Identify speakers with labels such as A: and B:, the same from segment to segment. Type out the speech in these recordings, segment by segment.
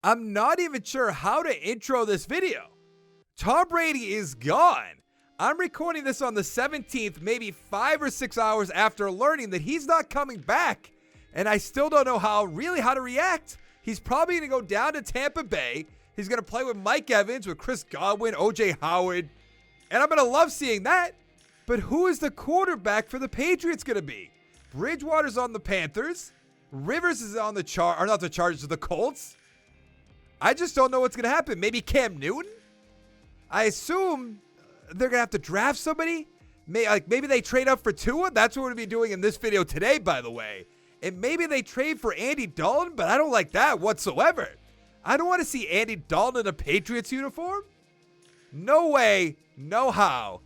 A: I'm not even sure how to intro this video. Tom Brady is gone. I'm recording this on the 17th, maybe 5 or 6 hours after learning that he's not coming back. And I still don't know how to react. He's probably going to go down to Tampa Bay. He's going to play with Mike Evans, with Chris Godwin, O.J. Howard. And I'm going to love seeing that. But who is the quarterback for the Patriots going to be? Bridgewater's on the Panthers. Rivers is on the the Colts. I just don't know what's going to happen. Maybe Cam Newton? I assume they're going to have to draft somebody. Maybe they trade up for Tua. That's what we're going to be doing in this video today, by the way. And maybe they trade for Andy Dalton, but I don't like that whatsoever. I don't want to see Andy Dalton in a Patriots uniform. No way, no how.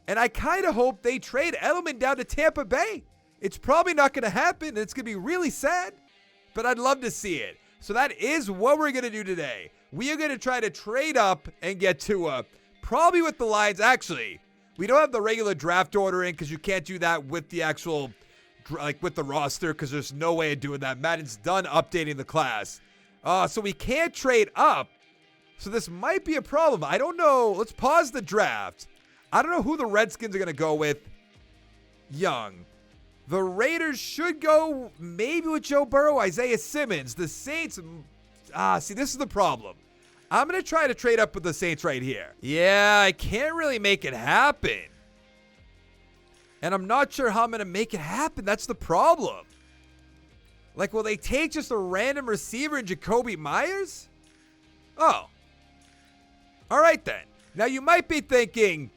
A: And I kind of hope they trade Edelman down to Tampa Bay. It's probably not going to happen, and it's going to be really sad, but I'd love to see it. So that is what we're going to do today. We are going to try to trade up and get Tua, probably with the Lions. Actually, we don't have the regular draft order in because you can't do that with the actual, with the roster, because there's no way of doing that. Madden's done updating the class. So we can't trade up. So this might be a problem. I don't know. Let's pause the draft. I don't know who the Redskins are going to go with. Young. The Raiders should go maybe with Joe Burrow, Isaiah Simmons. The Saints, see, this is the problem. I'm going to try to trade up with the Saints right here. Yeah, I can't really make it happen. And I'm not sure how I'm going to make it happen. That's the problem. Will they take just a random receiver in Jacoby Myers? Oh. All right, then. Now, you might be thinking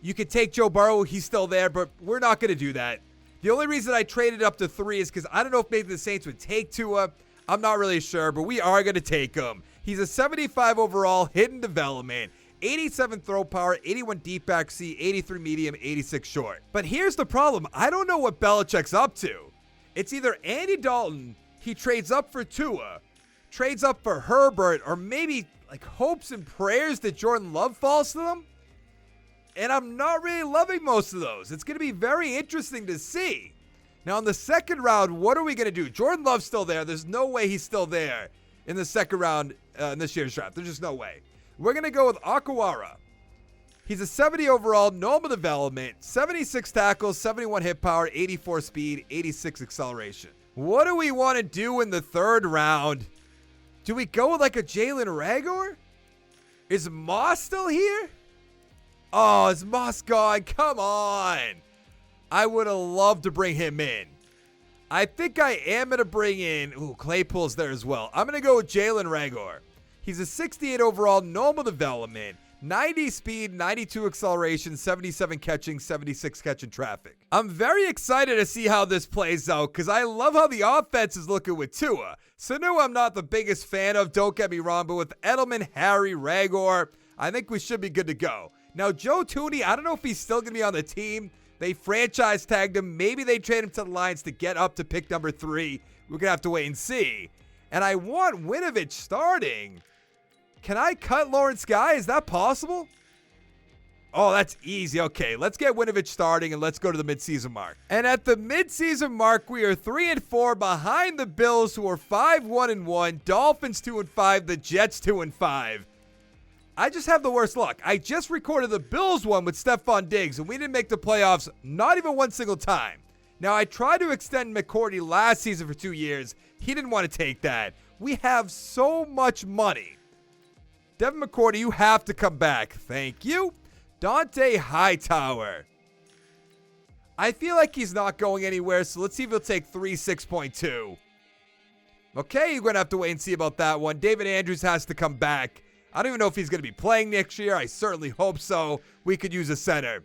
A: you could take Joe Burrow. He's still there, but we're not going to do that. The only reason I traded up to 3 is because I don't know if maybe the Saints would take Tua. I'm not really sure, but we are going to take him. He's a 75 overall, hidden development, 87 throw power, 81 deep back C, 83 medium, 86 short. But here's the problem. I don't know what Belichick's up to. It's either Andy Dalton, he trades up for Tua, trades up for Herbert, or maybe hopes and prayers that Jordan Love falls to them. And I'm not really loving most of those. It's going to be very interesting to see. Now, in the second round, what are we going to do? Jordan Love's still there. There's no way he's still there in the second round in this year's draft. There's just no way. We're going to go with Akawara. He's a 70 overall, normal development, 76 tackles, 71 hit power, 84 speed, 86 acceleration. What do we want to do in the third round? Do we go with a Jalen Reagor? Is Moss still here? Oh, is Moss gone? Come on. I would have loved to bring him in. I think I am going to bring in... Ooh, Claypool's there as well. I'm going to go with Jalen Reagor. He's a 68 overall, normal development, 90 speed, 92 acceleration, 77 catching, 76 catching traffic. I'm very excited to see how this plays out because I love how the offense is looking with Tua. Sanu I'm not the biggest fan of, don't get me wrong, but with Edelman, Harry, Reagor, I think we should be good to go. Now, Joe Thuney, I don't know if he's still going to be on the team. They franchise tagged him. Maybe they trade him to the Lions to get up to pick number 3. We're going to have to wait and see. And I want Winovich starting. Can I cut Lawrence Guy? Is that possible? Oh, that's easy. Okay, let's get Winovich starting and let's go to the midseason mark. And at the midseason mark, we are 3-4 behind the Bills, who are 5-1-1, Dolphins 2-5, the Jets 2-5. I just have the worst luck. I just recorded the Bills one with Stephon Diggs, and we didn't make the playoffs not even one single time. Now, I tried to extend McCourty last season for 2 years. He didn't want to take that. We have so much money. Devin McCourty, you have to come back. Thank you. Dante Hightower. I feel like he's not going anywhere, so let's see if he'll take 6.2. Okay, you're going to have to wait and see about that one. David Andrews has to come back. I don't even know if he's going to be playing next year. I certainly hope so. We could use a center.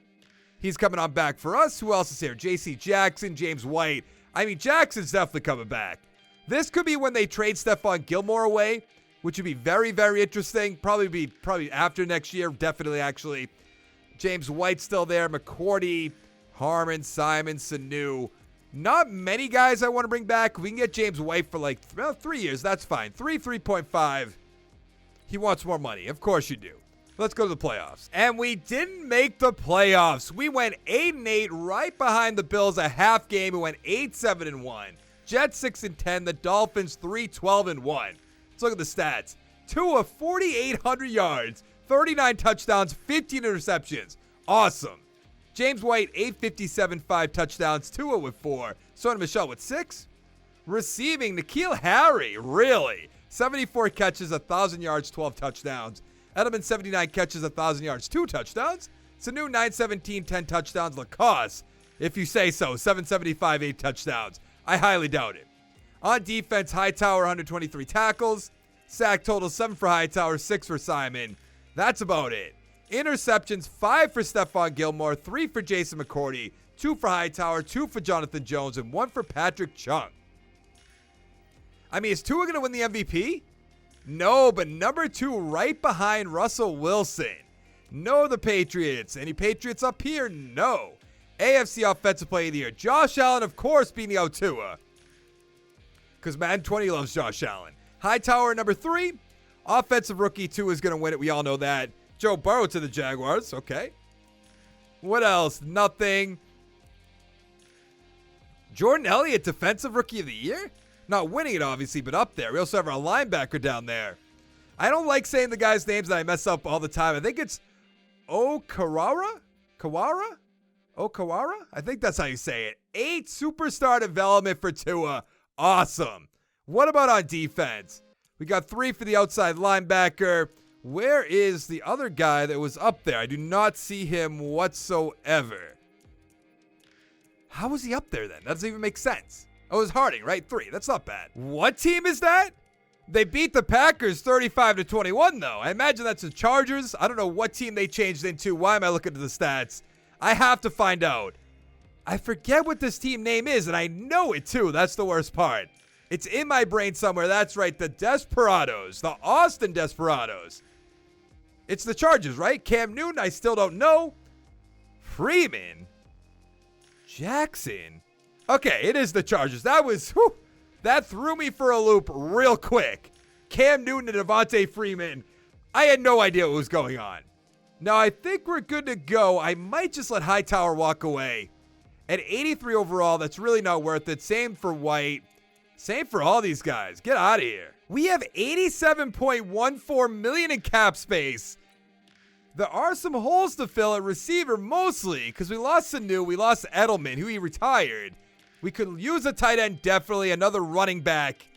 A: He's coming on back for us. Who else is here? J.C. Jackson, James White. I mean, Jackson's definitely coming back. This could be when they trade Stephon Gilmore away, which would be very, very interesting. Probably after next year. Definitely, actually. James White's still there. McCourty, Harmon, Simon, Sanu. Not many guys I want to bring back. We can get James White for 3 years. That's fine. 3.5. He wants more money. Of course you do. Let's go to the playoffs. And we didn't make the playoffs. We went 8-8, right behind the Bills a half game. We went 8-7-1. Jets 6-10. The Dolphins 3-12-1. Let's look at the stats. Tua, 4,800 yards, 39 touchdowns, 15 interceptions. Awesome. James White, 857, 5 touchdowns. Tua with 4. Sony Michel with 6. Receiving, N'Keal Harry, really? 74 catches, 1,000 yards, 12 touchdowns. Edelman, 79 catches, 1,000 yards, 2 touchdowns. Sanu, 917, 10 touchdowns. Lacoste, if you say so, 775, 8 touchdowns. I highly doubt it. On defense, Hightower, 123 tackles. Sack total, 7 for Hightower, 6 for Simon. That's about it. Interceptions, 5 for Stephon Gilmore, 3 for Jason McCourty, 2 for Hightower, 2 for Jonathan Jones, and 1 for Patrick Chung. I mean, is Tua going to win the MVP? No, but number 2 right behind Russell Wilson. No, the Patriots. Any Patriots up here? No. AFC Offensive Player of the Year. Josh Allen, of course, beating out Tua. Because Madden 20 loves Josh Allen. Hightower, number 3. Offensive Rookie, Tua is going to win it. We all know that. Joe Burrow to the Jaguars. Okay. What else? Nothing. Jordan Elliott, Defensive Rookie of the Year? Not winning it, obviously, but up there. We also have our linebacker down there. I don't like saying the guys' names that I mess up all the time. I think it's Okawara? Okawara? I think that's how you say it. 8 superstar development for Tua. Awesome. What about on defense? We got 3 for the outside linebacker. Where is the other guy that was up there? I do not see him whatsoever. How was he up there then? That doesn't even make sense. Oh, it was Harding, right? 3. That's not bad. What team is that? They beat the Packers 35-21, though. I imagine that's the Chargers. I don't know what team they changed into. Why am I looking at the stats? I have to find out. I forget what this team name is, and I know it, too. That's the worst part. It's in my brain somewhere. That's right, the Desperados. The Austin Desperados. It's the Chargers, right? Cam Newton, I still don't know. Freeman. Jackson. Okay, it is the Chargers. That threw me for a loop real quick. Cam Newton and Devontae Freeman. I had no idea what was going on. Now, I think we're good to go. I might just let Hightower walk away. At 83 overall, that's really not worth it. Same for White. Same for all these guys. Get out of here. We have $87.14 million in cap space. There are some holes to fill at receiver mostly because we lost Sanu, we lost Edelman, who he retired. We could use a tight end, definitely, another running back.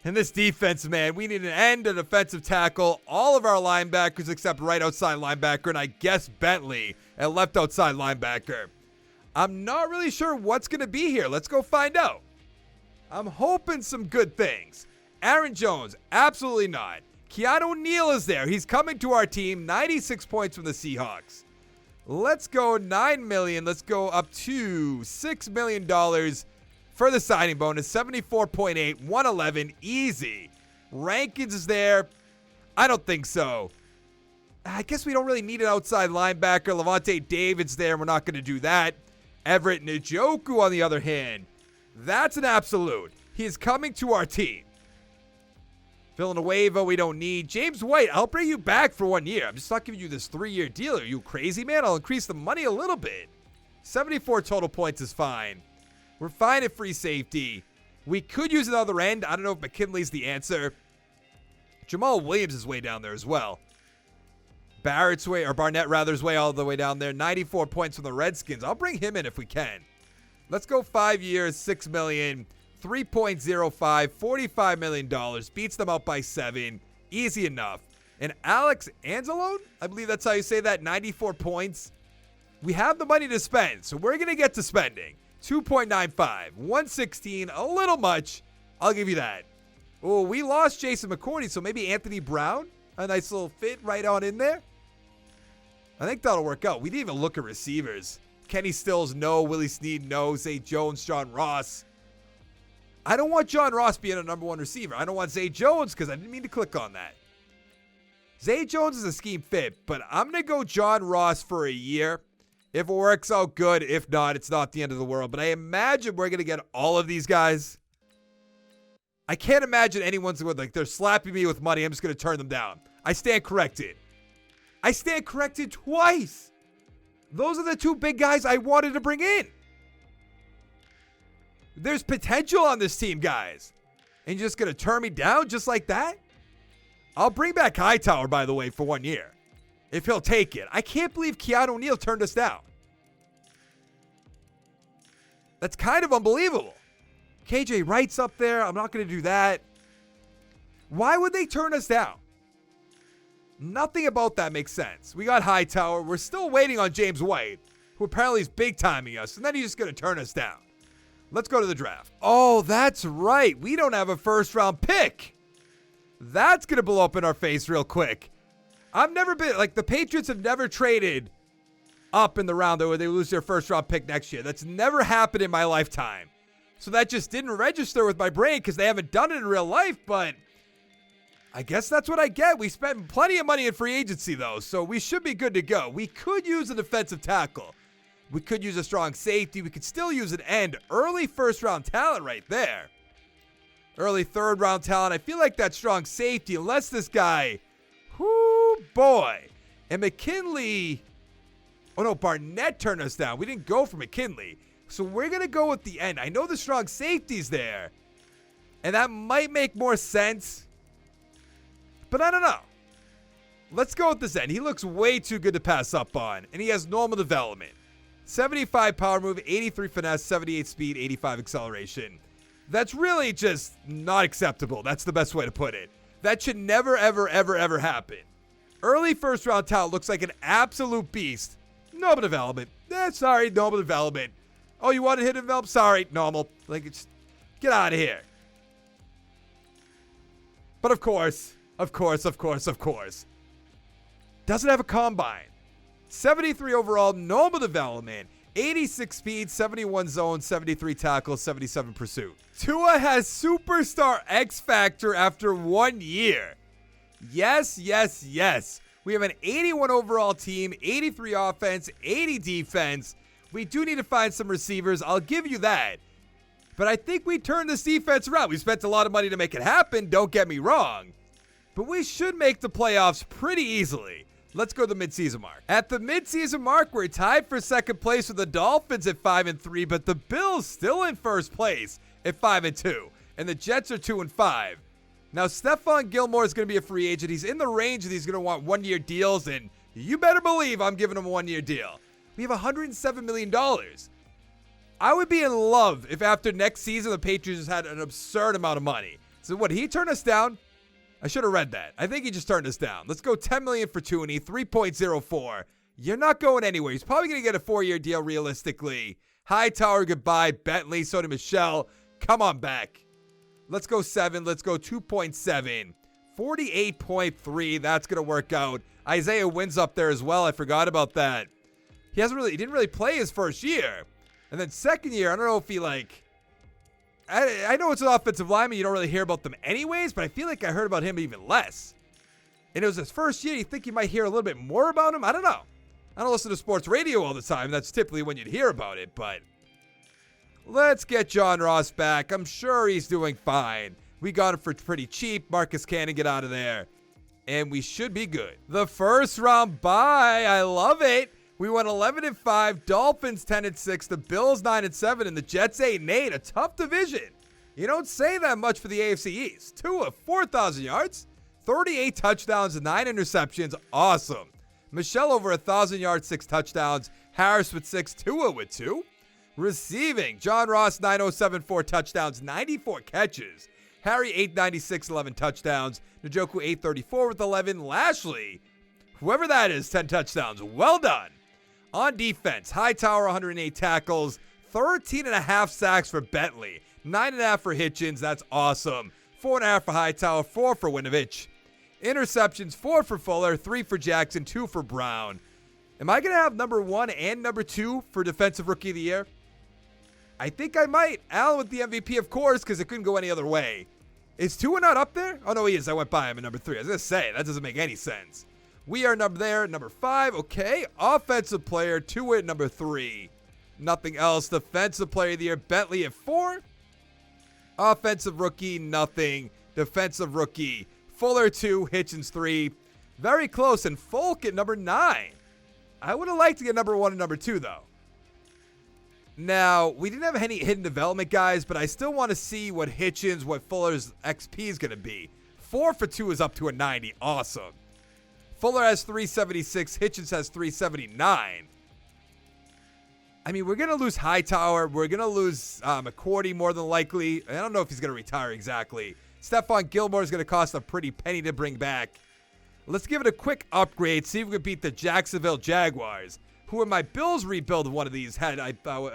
A: And this defense, man, we need an end, a defensive tackle, all of our linebackers except right outside linebacker, and I guess Bentley at left outside linebacker. I'm not really sure what's going to be here. Let's go find out. I'm hoping some good things. Aaron Jones, absolutely not. Keanu Neal is there. He's coming to our team. 96 points from the Seahawks. Let's go $9 million. Let's go up to $6 million for the signing bonus. 74.8, 111, easy. Rankins is there. I don't think so. I guess we don't really need an outside linebacker. Levante David's there. We're not going to do that. Everett Njoku, on the other hand, that's an absolute. He is coming to our team. Villanueva, we don't need. James White, I'll bring you back for 1 year. I'm just not giving you this 3-year deal. Are you crazy, man? I'll increase the money a little bit. 74 total points is fine. We're fine at free safety. We could use another end. I don't know if McKinley's the answer. Jamal Williams is way down there as well. Barnett's way all the way down there. 94 points from the Redskins. I'll bring him in if we can. Let's go 5 years, $6 million. 3.05, $45 million. Beats them out by 7. Easy enough. And Alex Anzalone, I believe that's how you say that, 94 points. We have the money to spend, so we're going to get to spending. 2.95, 116, a little much. I'll give you that. Oh, we lost Jason McCourty, so maybe Anthony Brown? A nice little fit right on in there. I think that'll work out. We didn't even look at receivers. Kenny Stills, no. Willie Snead, no. Zay Jones, John Ross. I don't want John Ross being a number 1 receiver. I don't want Zay Jones because I didn't mean to click on that. Zay Jones is a scheme fit, but I'm going to go John Ross for a year. If it works out, good. If not, it's not the end of the world. But I imagine we're going to get all of these guys. I can't imagine anyone's going they're slapping me with money. I'm just going to turn them down. I stand corrected. I stand corrected twice. Those are the 2 big guys I wanted to bring in. There's potential on this team, guys. And you're just going to turn me down just like that? I'll bring back Hightower, by the way, for 1 year, if he'll take it. I can't believe Keanu O'Neal turned us down. That's kind of unbelievable. KJ Wright's up there. I'm not going to do that. Why would they turn us down? Nothing about that makes sense. We got Hightower. We're still waiting on James White, who apparently is big-timing us, and then he's just going to turn us down. Let's go to the draft. Oh, that's right. We don't have a first-round pick. That's going to blow up in our face real quick. I've never been, like, the Patriots have never traded up in the round where they lose their first-round pick next year. That's never happened in my lifetime. So that just didn't register with my brain because they haven't done it in real life, but I guess that's what I get. We spent plenty of money in free agency, though, so we should be good to go. We could use a defensive tackle. We could use a strong safety. We could still use an end. Early first-round talent right there. Early third-round talent. I feel like that strong safety, unless this guy, whoo, boy. And McKinley, oh no, Barnett turned us down. We didn't go for McKinley. So we're going to go with the end. I know the strong safety's there, and that might make more sense. But I don't know. Let's go with this end. He looks way too good to pass up on, and he has normal development. 75 power move, 83 finesse, 78 speed, 85 acceleration. That's really just not acceptable. That's the best way to put it. That should never, ever, ever, ever happen. Early first-round talent looks like an absolute beast. Normal development. Sorry, normal development. Oh, you want to hit develop? Sorry, normal. Like, it's, get out of here. But of course, doesn't have a combine. 73 overall, normal development, 86 speed, 71 zone, 73 tackles, 77 pursuit. Tua has superstar X factor after 1 year. Yes. We have an 81 overall team, 83 offense, 80 defense. We do need to find some receivers. I'll give you that. But I think we turned this defense around. We spent a lot of money to make it happen, don't get me wrong. But we should make the playoffs pretty easily. Let's go to the midseason mark. At the midseason mark, we're tied for second place with the Dolphins at 5-3, but the Bills still in first place at 5-2, and the Jets are 2-5. Now, Stephon Gilmore is going to be a free agent. He's in the range that he's going to want one-year deals, and you better believe I'm giving him a one-year deal. We have $107 million. I would be in love if after next season the Patriots had an absurd amount of money. So what, he turned us down? I should have read that. I think he just turned us down. Let's go $10 million for Tooney, 3.04. You're not going anywhere. He's probably going to get a 4-year deal realistically. Hightower, goodbye. Bentley, Sony Michel, come on back. Let's go 7. Let's go 2.7. 48.3. That's going to work out. Isaiah Wynn's up there as well. I forgot about that. He didn't really play his first year. And then second year, I don't know if he I know it's an offensive lineman. You don't really hear about them anyways, but I feel like I heard about him even less. And it was his first year. You think you might hear a little bit more about him? I don't know. I don't listen to sports radio all the time. That's typically when you'd hear about it, but let's get John Ross back. I'm sure he's doing fine. We got him for pretty cheap. Marcus Cannon, get out of there. And we should be good. The first round bye. I love it. We went 11-5, Dolphins 10-6, the Bills 9-7, and the Jets 8-8. A tough division. You don't say that much for the AFC East. Tua, 4,000 yards, 38 touchdowns, and 9 interceptions. Awesome. Michelle over 1,000 yards, 6 touchdowns. Harris with 6, Tua with 2. Receiving, John Ross 907, 4 touchdowns, 94 catches. Harry 896, 11 touchdowns. Njoku 834 with 11. Lashley, whoever that is, 10 touchdowns. Well done. On defense, Hightower 108 tackles, 13.5 sacks for Bentley, 9.5 for Hitchens. That's awesome. 4.5 for Hightower, 4 for Winovich. Interceptions, 4 for Fuller, 3 for Jackson, 2 for Brown. Am I going to have number 1 and number 2 for Defensive Rookie of the Year? I think I might. Allen with the MVP, of course, because it couldn't go any other way. Is Tua not up there? Oh, no, he is. I went by him at number 3. I was going to say, that doesn't make any sense. We are number 5. Okay. Offensive player, Tua at number 3. Nothing else. Defensive player of the year, Bentley at 4. Offensive rookie, nothing. Defensive rookie, Fuller 2, Hitchens 3. Very close. And Folk at number 9. I would have liked to get number 1 and number 2, though. Now, we didn't have any hidden development guys, but I still want to see what Hitchens, what Fuller's XP is going to be. 4 for 2 is up to a 90. Awesome. Fuller has 376. Hitchens has 379. I mean, we're going to lose Hightower. We're going to lose McCourty more than likely. I don't know if he's going to retire exactly. Stephon Gilmore is going to cost a pretty penny to bring back. Let's give it a quick upgrade. See if we can beat the Jacksonville Jaguars, who in my Bills rebuild one of these had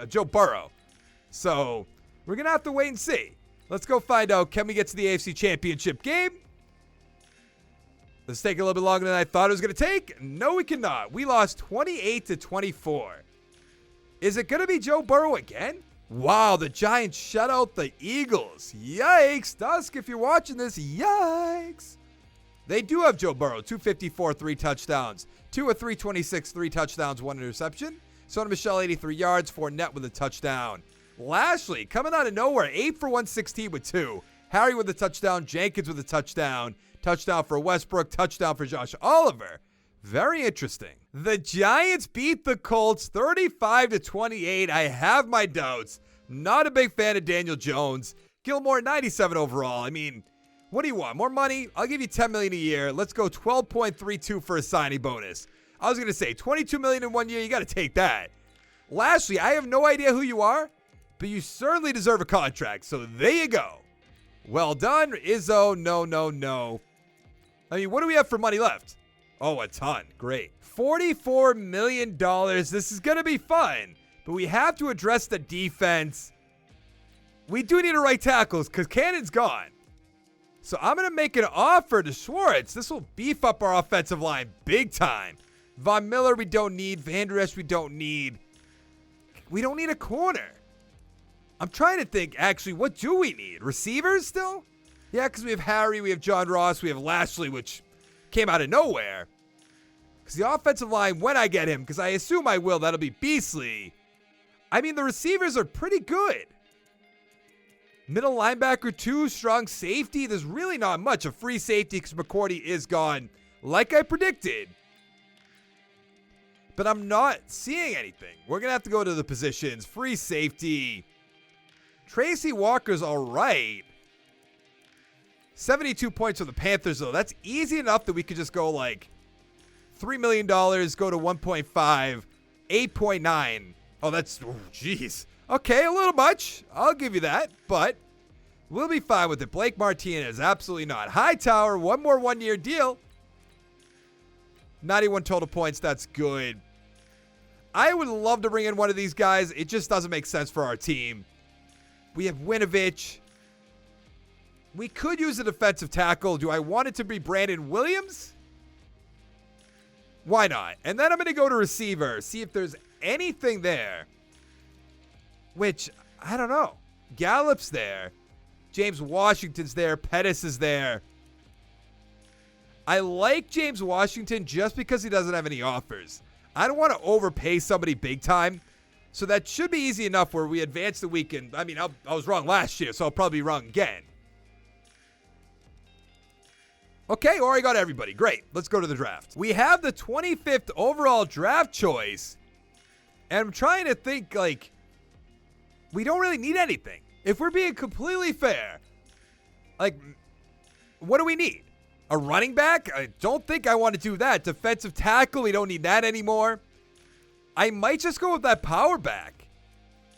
A: Joe Burrow. So we're going to have to wait and see. Let's go find out. Can we get to the AFC Championship game? Let's take a little bit longer than I thought it was going to take. No, we cannot. We lost 28-24. Is it going to be Joe Burrow again? Wow, the Giants shut out the Eagles. Yikes. Dusk, if you're watching this, yikes. They do have Joe Burrow, 254, 3 touchdowns. 2 of 326, 3 touchdowns, 1 interception. Sony Michel, 83 yards, Fournette with a touchdown. Lashley, coming out of nowhere, 8 for 116 with 2. Harry with a touchdown, Jenkins with a touchdown. Touchdown for Westbrook, touchdown for Josh Oliver. Very interesting. The Giants beat the Colts 35-28. I have my doubts. Not a big fan of Daniel Jones. Gilmore, 97 overall. I mean, what do you want? More money? I'll give you $10 million a year. Let's go 12.32 for a signing bonus. I was going to say $22 million in 1 year. You got to take that. Lastly, I have no idea who you are, but you certainly deserve a contract. So there you go. Well done, Izzo. No. I mean, what do we have for money left? Oh, a ton. Great. $44 million. This is going to be fun, but we have to address the defense. We do need to right tackles because Cannon's gone. So I'm going to make an offer to Schwartz. This will beef up our offensive line big time. Von Miller, we don't need. Van Der Esch, we don't need. We don't need a corner. I'm trying to think, actually, what do we need? Receivers still? Yeah, because we have Harry, we have John Ross, we have Lashley, which came out of nowhere. Because the offensive line, when I get him, because I assume I will, that'll be beastly. I mean, the receivers are pretty good. Middle linebacker, 2, strong safety. There's really not much. A free safety because McCourty is gone, like I predicted. But I'm not seeing anything. We're going to have to go to the positions. Free safety. Tracy Walker's all right. 72 points for the Panthers, though. That's easy enough that we could just go like $3 million, go to 1.5, 8.9. Oh, that's, jeez. Okay, a little much. I'll give you that, but we'll be fine with it. Blake Martinez, absolutely not. Hightower, 1 more 1-year deal. 91 total points, that's good. I would love to bring in one of these guys. It just doesn't make sense for our team. We have Winovich. We could use a defensive tackle. Do I want it to be Brandon Williams? Why not? And then I'm going to go to receiver, see if there's anything there. Which, I don't know. Gallup's there. James Washington's there. Pettis is there. I like James Washington just because he doesn't have any offers. I don't want to overpay somebody big time. So that should be easy enough where we advance the weekend. I mean, I was wrong last year, so I'll probably be wrong again. Okay, already got everybody. Great. Let's go to the draft. We have the 25th overall draft choice. And I'm trying to think, like, we don't really need anything. If we're being completely fair, like, what do we need? A running back? I don't think I want to do that. Defensive tackle, we don't need that anymore. I might just go with that power back.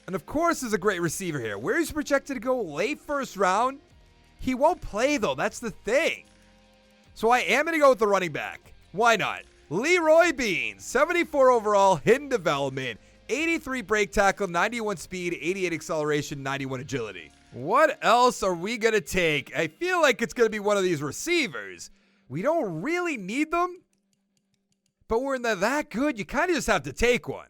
A: And of course, there's a great receiver here. Where is he projected to go? Late first round? He won't play, though. That's the thing. So I am going to go with the running back. Why not? Leroy Beans, 74 overall, hidden development, 83 break tackle, 91 speed, 88 acceleration, 91 agility. What else are we going to take? I feel like it's going to be one of these receivers. We don't really need them, but we're not that good. You kind of just have to take one.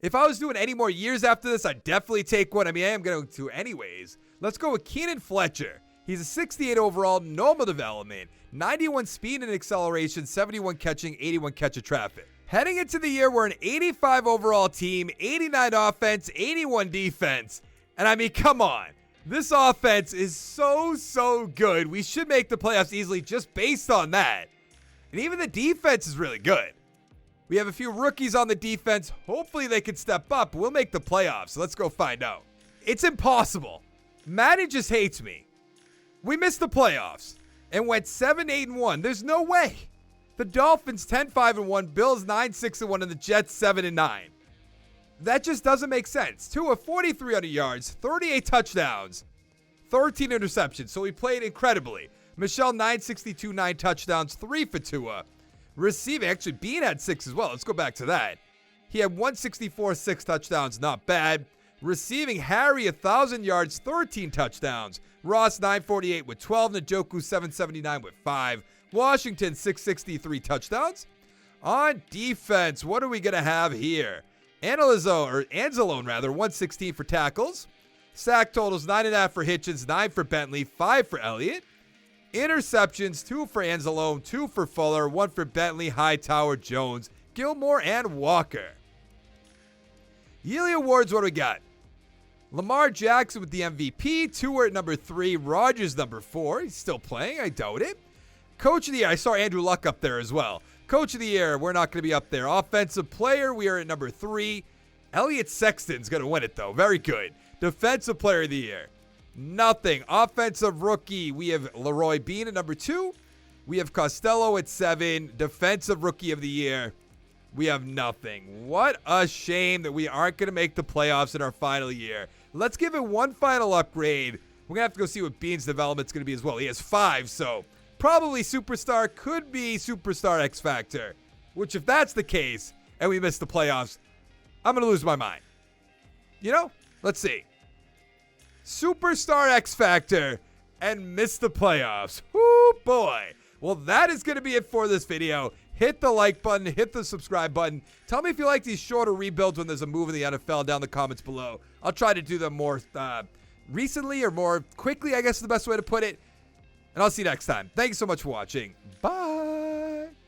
A: If I was doing any more years after this, I'd definitely take one. I mean, I am going to anyways. Let's go with Keenan Fletcher. He's a 68 overall, normal development, 91 speed and acceleration, 71 catching, 81 catch of traffic. Heading into the year, we're an 85 overall team, 89 offense, 81 defense. And I mean, come on. This offense is so good. We should make the playoffs easily just based on that. And even the defense is really good. We have a few rookies on the defense. Hopefully they can step up. We'll make the playoffs. So let's go find out. It's impossible. Madden just hates me. We missed the playoffs. and went 7-8-1. There's no way. The Dolphins 10-5-1, Bills 9-6-1, and the Jets 7-9. That just doesn't make sense. Tua 4,300 yards, 38 touchdowns, 13 interceptions. So he played incredibly. Michelle 962, 9 touchdowns, 3 for Tua. Receiving, actually Bean had 6 as well. Let's go back to that. He had 164, 6 touchdowns, not bad. Receiving, Harry 1,000 yards, 13 touchdowns. Ross 948 with 12. Njoku 779 with 5. Washington 663 touchdowns. On defense, what are we going to have here? Anzalone, 116 for tackles. Sack totals 9.5 for Hitchens, 9 for Bentley, 5 for Elliott. Interceptions, 2 for Anzalone, 2 for Fuller, 1 for Bentley, Hightower, Jones, Gilmore, and Walker. Yearly awards, what do we got? Lamar Jackson with the MVP, Tua at number 3, Rodgers number 4. He's still playing, I doubt it. Coach of the Year, I saw Andrew Luck up there as well. Coach of the Year, we're not going to be up there. Offensive Player, we are at number 3. Elliott Sexton's going to win it, though. Very good. Defensive Player of the Year, nothing. Offensive Rookie, we have Leroy Bean at number 2. We have Costello at 7. Defensive Rookie of the Year, we have nothing. What a shame that we aren't going to make the playoffs in our final year. Let's give it one final upgrade. We're going to have to go see what Bean's development's going to be as well. He has 5, so probably Superstar, could be Superstar X Factor. Which, if that's the case, and we miss the playoffs, I'm going to lose my mind. You know? Let's see. Superstar X Factor and miss the playoffs. Whoo, boy. Well, that is going to be it for this video. Hit the like button. Hit the subscribe button. Tell me if you like these shorter rebuilds when there's a move in the NFL down in the comments below. I'll try to do them more recently or more quickly, I guess is the best way to put it. And I'll see you next time. Thank you so much for watching. Bye.